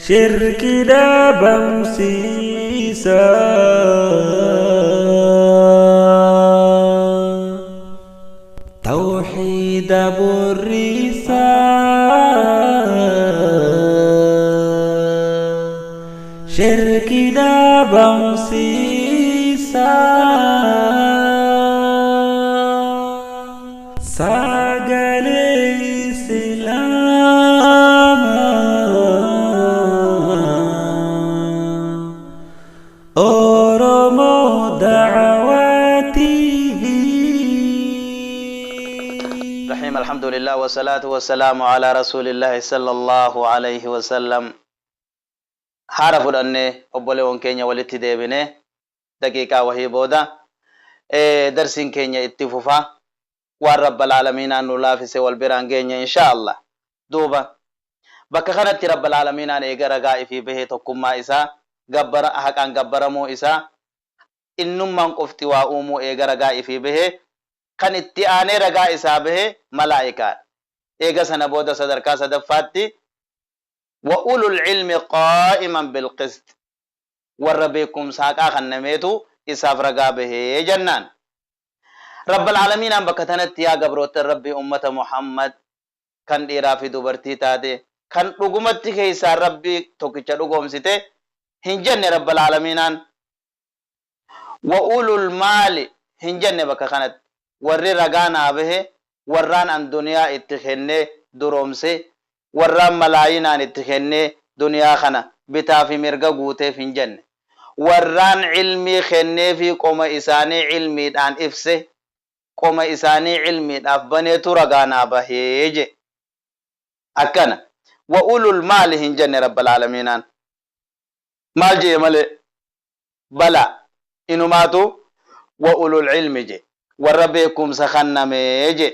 shirki dhabamsiisa tawxiida burriisa shirki dhabamsiisa sagalee Oromo da'awatihi رحيم الحمد لله والصلاة والسلام على رسول الله صلى الله عليه وسلم حرف أني أبولي ونكينيا والتدي بني دقيقة وهي بودا درسين كينيا اتفوفا والرب العالمين أن نلافس والبرانجينيا إن شاء الله دوبا بك خانت رب العالمين أن إيقرقائي في به تقوم إسا قبر أحكان قبرمو إسا إنما قفت وأمو إيقرقائي في به kan itti aanee ragaa isaa bahe malaa'ikaa eega sana booda sadarkaa sadaffaatti wa ulul ilmi qaa'iman bilqist warra beekumsaaqaa kan nameetu isaaf ragaa bahee jennaan rabbal aalamiinaan bakka tanatti yaa gabroota rabbii ummata muhammad kan dhiiraa fi dubartii taate kan dhugumatti keessaan rabbii tokkicha dhugoomsite hin jenne rabbal aalamiinaan wa ulul maali hin jenne bakka kanatti warri ragaa bahe warraan an duniyaa itti kenne duroomse warraan malaayinaan itti kenne duniyaa kana bitaa fi mirga guuteef hin jenne warraan ilmii kennee fi qoma isaanii ilmiidhaan ibse qoma isaanii ilmiidhaaf baneetu ragaa bahee je akkana wa ulul maali hin jenne rabbal aalamiinaan maal jee male bala inumaatu wa ulul ilmi je warra beekumsa kannamee je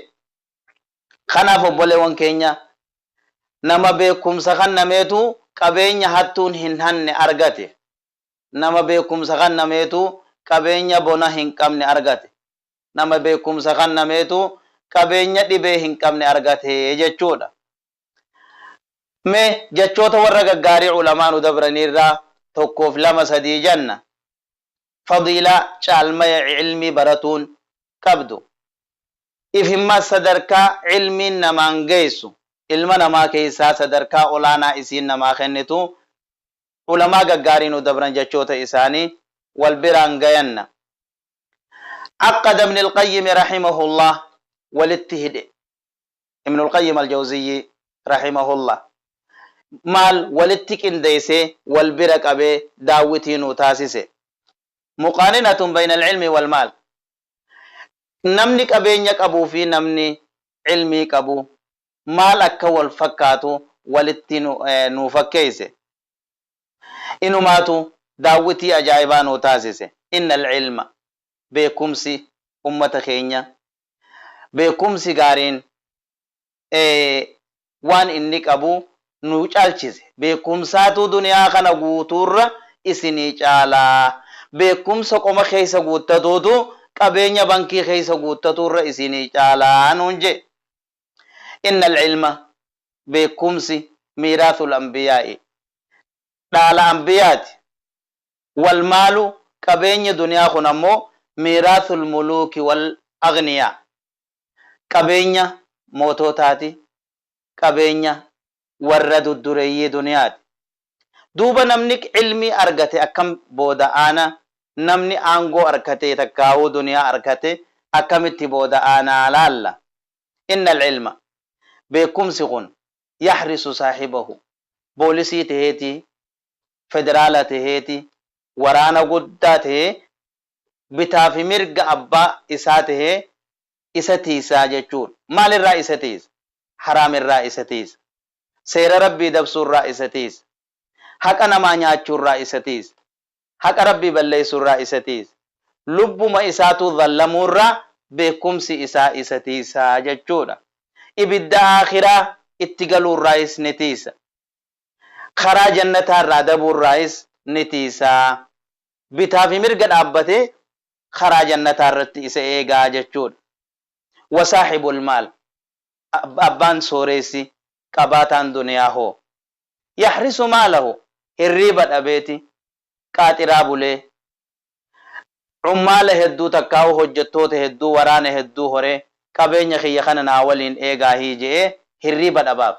kanaaf obboleewwan keenya nama beekumsa kannameetu qabeenya hattuun hin hanne argate nama beekumsa kannameetu qabeenya bona hin qabne argate nama beekumsa kannameetu qabeenya dhibee hin qabne argate jechuudha mee jechoota warra gaggaarii ulamaanu dabranirraa tokkoof lama sadii janna fadiila caalmaya ilmii baratuun qabdu ifimma sadarkaa ilmiin namaan geessu ilma namaa keessaa sadarkaa olaanaa isiin namaa kennitu ulamaa gaggaariinu dabran jechoota isaanii wal biraan gayanna عقد ابن القيم رحمه الله والاتهد ابن القيم الجوزي رحمه الله مال والاتك انديسي والبرك أبي داوتين تاسسي مقارنة بين العلم والمال namni qabeenya qabuu fi namni ilmii qabu maal akka wal fakkaatu walitti nu fakkeesse inumaatu daawwitii ajaa'ibaa nu taasise innal ilma beekumsi ummata keenya beekumsi gaariin waan inni qabu nu caalchise beekumsaatu duniyaa kana guutuurra isinii caalaa beekumsa qoma keessa guuttatuutu qabeenya bankii keessa guuttaturra isinii caalaa nuun je innal ilma beekumsi miiraathul anbiyaa'i dhaala anbiyaati wal maalu qabeenya duniyaa kun ammoo miiraathul muluuki wal agniyaa qabeenya moototaati qabeenya warra duddureeyyii duniyaati duuba namni ilmii argate akkam booda'aana namni aangoo arkate takkaawuu duniyaa arkate akkamitti booda'aanaa laalla innal ilma beekumsi kun yaxrisu saaxibahu boolisii taheeti federaala taheeti waraana guddaa tahee bitaa fi mirga abbaa isaa tahee isa tiisaa jechuun maalirraa isa tiisa haraamirraa isa tiisa seera rabbii dabsuurraa isa tiisa haqa namaa nyaachuurraa isa tiisa haqa rabbii balleessuurraa isa tiisa lubbuma isaatu dhallamuurraa beekumsi isaa isa tiisaa jechuudha ibidda aakhiraa itti galuurraayis ni tiisa karaa jannataarraa dabuurraayis ni tiisaa bitaa fi mirga dhaabbatee karaa jannataarratti isa eegaa jechuudha wasaaxibul maal abbaan sooressi qabaataan duniyaa hoo يحرس ماله الريبة أبيتي قاتراب ليه عمال هدو تكاو هجتوت هدو وران هدو هوري قبين خي خننا ولين إيغا هيجي الريبة أباب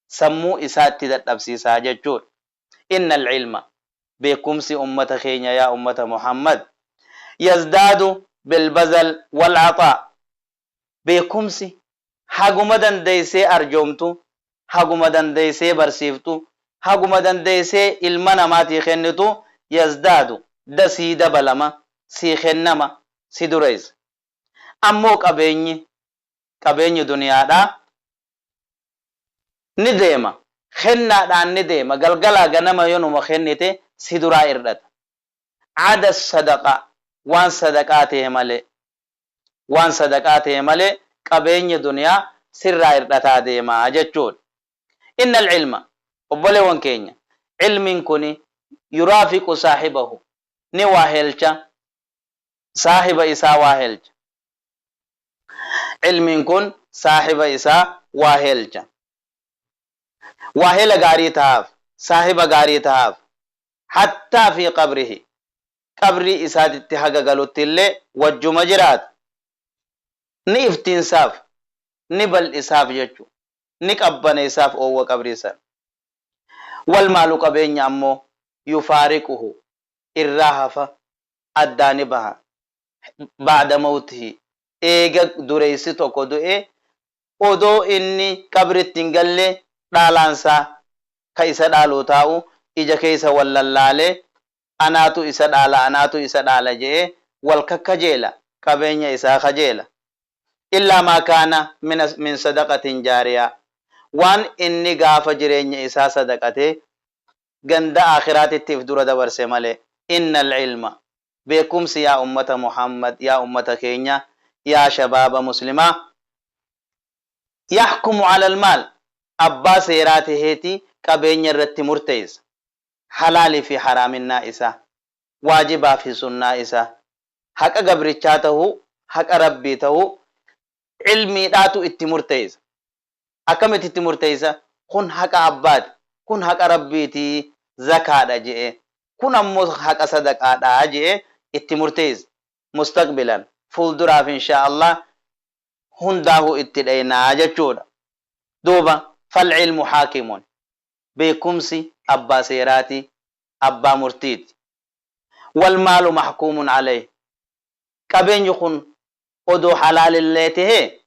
سمو إساتي دتبسي ساججون إن العلم بكمسي أمة خينيا يا أمة محمد يزداد بالبذل والعطاء بكمسي حقوما دنديسي أرجومتو حقوما دنديسي برسيفتو حقوما دنديسي إلمنا ماتي خنتو يزداد دسي دبلما سي خنما سي دريز أمو قبيني دنيا دا نديما خنا دان نديما قلقلا غنما ينو خنته سي درا إردت عاد الصدقة وان صدقاته مالي قبيني دنيا سر إردتا ديما جتشون إن العلم وبلي وان كينيا علم كوني يرافق صاحبه نواهلچا صاحب إسا واهلچا علم كون صاحب إسا واهلچا واهل غاري تهاف صاحب غاري تهاف حتى في قبره قبري إساد اتحاق قلوت اللي وجو مجرات ni iftiinsaaf ni bal'isaaf jechu ni qabbaneessaaf oowwa qabriisan wal maalu qabeenya ammoo yufaariquhu irraa hafa addaani baha ba'da mawtihi eega dureessi tokko du'e odoo inni qabritti hin galle dhaalaansaa ka isa dhaaluu taa'u ija keessa wallallaalee anaatu isa dhaala jee wal kakkajeela qabeenya isaa kajeela إلا ما كان من صدقة جارية وان إني غاف جرين إسا صدقته غند آخرات التفدور دور سمالي إن العلم بكم يا أمة محمد يا أمة كينيا يا شباب مسلمة يحكم على المال أبا سيراته هيتي كبين يرت مرتيز حلال في حرام النائسة واجبا في سنة إسا حق قبرچاته حق ربيته علمي داتو اتمرتيز أكمت اتمرتيزة كن حق عباد كن حق ربيتي زكاة جئ كن أمو حق صدقاء جئ اتمرتيز مستقبلا فولدراف إن شاء الله هنداه اتدينا جتشودا دوبا فالعلم حاكم بكمسي أبا سيراتي أبا مرتيد والمال محكوم عليه كبين يكون odoo halaalillee tahee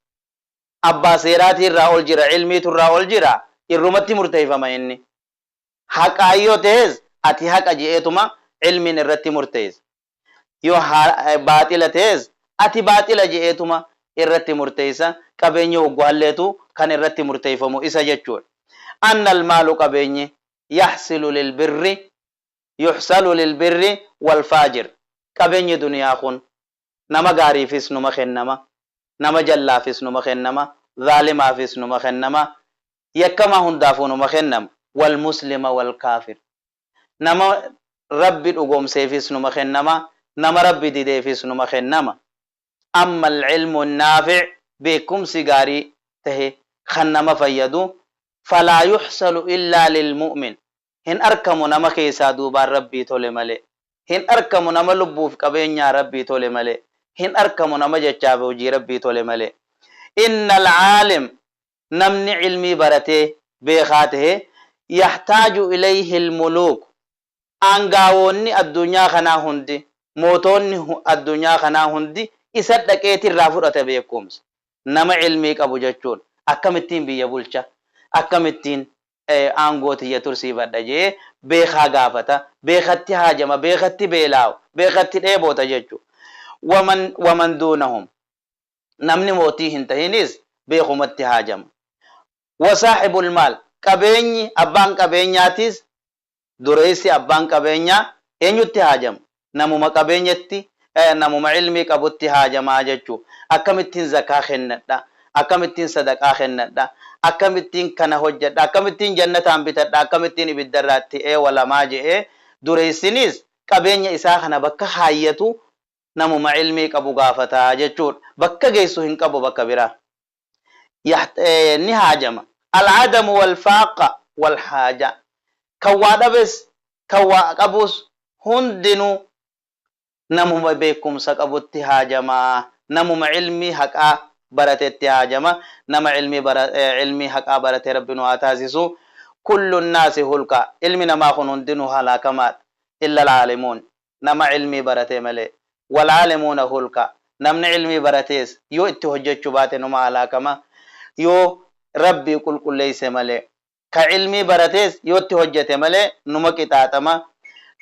abbaa seeraatii irraa ol jira cilmiitu irraa ol jira irrumatti murteeffama inni haqaayyoo tahes ati haqa je'eetuma cilmiin irratti murteessa yoo baaxila tahes ati baaxila je'eetuma irratti murteessa qabeenya hoggaalleetu kan irratti murteeffamu isa jechuudha anna almaalu qabeenyi yuhsalu lilbirri walfaajir qabeenyi duniyaa kun nama gaariifis numa kennama nama jallaafis numa kennama zaalimaafis numa kennama yakkama hundaafuu numa kennama wal muslima wal kaafir nama rabbi dhugoomseefis numa kennama nama rabbi dideefis numa kennama amma alcilmu naafic beekumsi gaarii tahe kan nama fayyadu falaa yuxsalu illaa lilmu'min hin arkamu nama keessaa duubaan rabbii tole male hin arkamu nama lubbuuf qabeenyaa rabbii tole male hin arkamu nama jechaaf hojii rabbii tole male inna alcaalim namni cilmii baratee beekaa tahe yaxtaaju ilayhi almuluuk aangaawonni addunyaa kanaa hundi mootonni addunyaa kanaa hundi isa dhaqeeti irraa fudhata beekumsa nama cilmii qabu jechuun akkamittiin biyya bulcha akkamittiin aangoo tiyya tursiifadha jee beekaa gaafata beekatti haajama beekatti beelaawu beekatti dheeboota jechu waman duunahum namni mootii hin tahinis beekumatti haajama wasaaxibul maal qabeenyi abbaan qabeenyaatis dureessi abbaan qabeenyaa eenyutti haajama namuma qabeenyatti namuma cilmii qabutti haajamaa jechu akkamittiin zakaa kennadha akkamittiin sadaqaa kennadha akkamittiin kana hojjedha akkamittiin jannataan bitadha akkamittiin ibiddarraatti walamaa je'ee dureessinis qabeenya isaa kana bakka haayyatu namuma cilmii qabu gaafataa jechuudha bakka geessu hin qabu bakka biraa ni haajama al'adamu walfaaqa walhaaja kan waa dhabes kan waa qabus hundinuu namuma beekumsa qabutti haajamaa, namuma ilmii haqaa baratetti haajama. nama ilmii haqaa barate rabbi nu haa taasisu. kullu nnaasi hulka, ilmi namaa kun hundinuu halaakamaadha illa alcaalimuun, nama ilmii barate malee. walcaalimuuna hulka, namni ilmii baratees yoo itti hojjechuu baate numa halaakama, yoo rabbii qulqulleeyse malee. ka ilmii baratees yoo itti hojjete malee numa qixaaxama.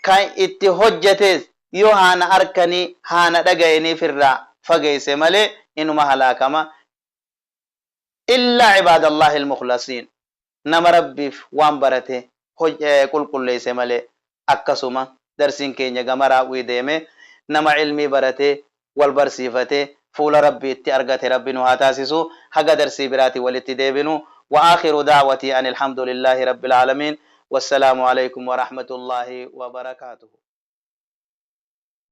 kan itti hojjetees yoo haana arkanii haana dhagayaniif irraa fageeyse malee inuma halaakama. illa cibaadallahi almukhlasiin, nama rabbiif waan barate qulqulleeyse malee. akkasuma darsiin keenya gama raawwii deeme nama ilmii barate wal barsiifate fuula rabbiitti argate rabbi nu haa taasisu. haga darsii biraati walitti deebinu. وآخر دعوتي أن الحمد لله رب العالمين والسلام عليكم ورحمة الله وبركاته.